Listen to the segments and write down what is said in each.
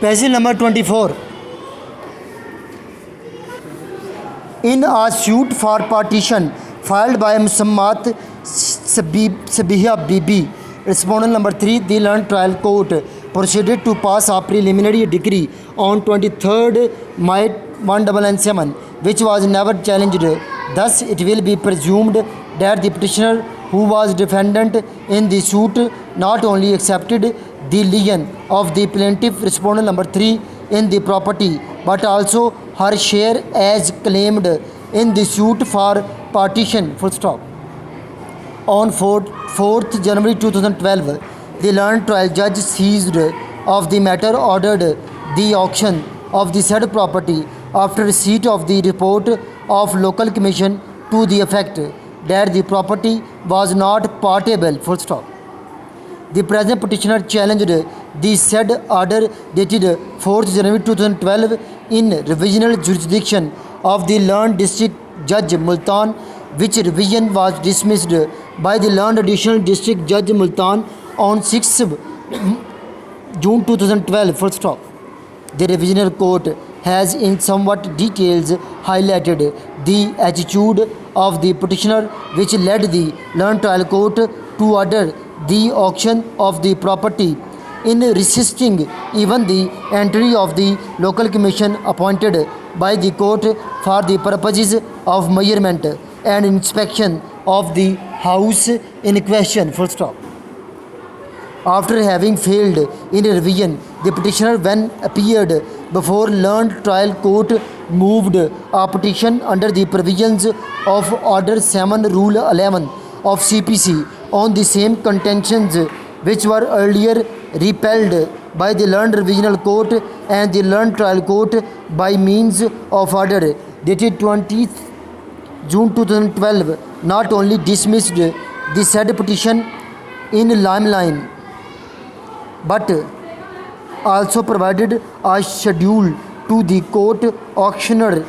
Passage number 24. In a suit for partition filed by Musammat Sabiha Bibi, respondent number 3, the Learned Trial Court proceeded to pass a preliminary decree on 23rd May 1997, which was never challenged. Thus, it will be presumed that the petitioner, who was defendant in the suit, not only accepted the lien of the plaintiff, respondent number 3, in the property, but also her share as claimed in the suit for partition. Full stop. On 4th January 2012, the learned trial judge seized of the matter, ordered the auction of the said property after receipt of the report of local commission to the effect that the property was not partable. Full stop. The present petitioner challenged the said order dated 4th January 2012 in revisional jurisdiction of the learned district judge Multan, which revision was dismissed by the learned additional district judge Multan on 6th June 2012. Full stop. The revisional court has in somewhat details highlighted the attitude of the petitioner, which led the learned trial court to order the auction of the property in resisting even the entry of the local commission appointed by the court for the purposes of measurement and inspection of the house in question. Full stop. After having failed in revision, the petitioner, when appeared before learned trial court, moved a petition under the provisions of Order 7 Rule 11 of CPC on the same contentions which were earlier repelled by the learned revisional court and the learned trial court by means of order dated 20th June 2012, not only dismissed the said petition in limelight, but also provided a schedule to the court auctioneer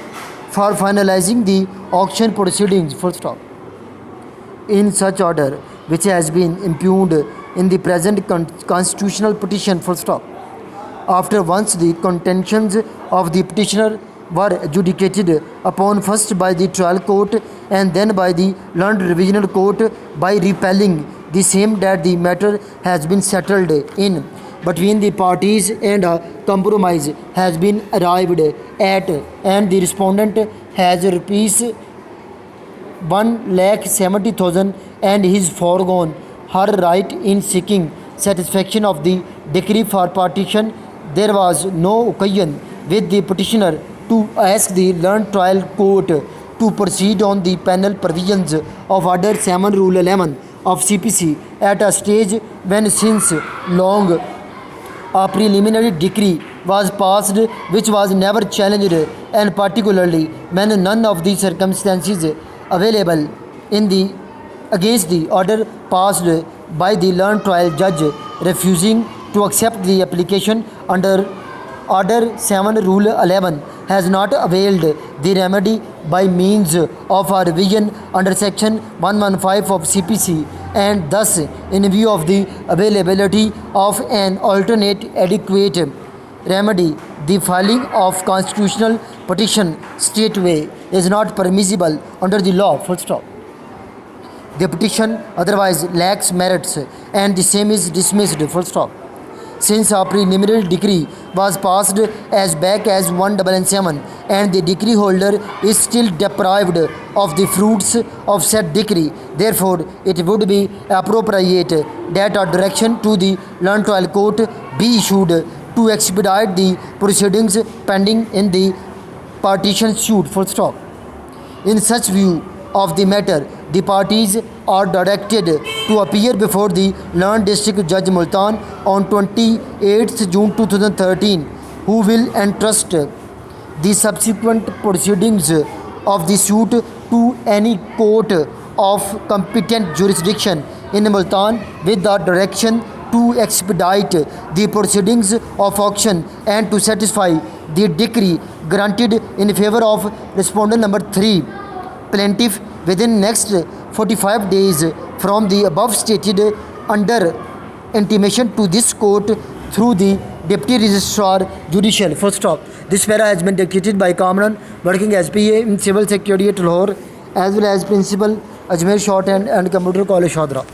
for finalizing the auction proceedings. Full stop. In such order, which has been impugned in the present constitutional petition. Full stop. After once the contentions of the petitioner were adjudicated upon first by the trial court and then by the learned revisional court by repelling the same, that the matter has been settled in between the parties and a compromise has been arrived at, and the respondent has rupees 1,70,000 and his foregone her right in seeking satisfaction of the decree for partition. There was no occasion with the petitioner to ask the learned trial court to proceed on the penal provisions of Order 7 Rule 11 of CPC at a stage when since long a preliminary decree was passed which was never challenged, and particularly when none of the circumstances available in the against the order passed by the learned trial judge refusing to accept the application under Order 7 Rule 11 has not availed the remedy by means of a revision under Section 115 of CPC, and thus, in view of the availability of an alternate adequate remedy, the filing of constitutional petition straightway is not permissible under the law. Full stop. The petition otherwise lacks merits and the same is dismissed. Full stop. Since a preliminary decree was passed as back as 1997 and the decree holder is still deprived of the fruits of said decree, therefore it would be appropriate that a direction to the learned trial court be issued to expedite the proceedings pending in the partition suit. Full stop. In such view of the matter, the parties are directed to appear before the learned district judge Multan on 28th June 2013, who will entrust the subsequent proceedings of the suit to any court of competent jurisdiction in Multan with the direction to expedite the proceedings of auction and to satisfy the decree granted in favor of respondent number 3, plaintiff, within next 45 days from the above stated, under intimation to this court through the Deputy Registrar Judicial, full stop. This para has been dedicated by Kamran, working as PA in Civil Secretariat Lahore, as well as Principal Ajmer Short and Computer College Shodra.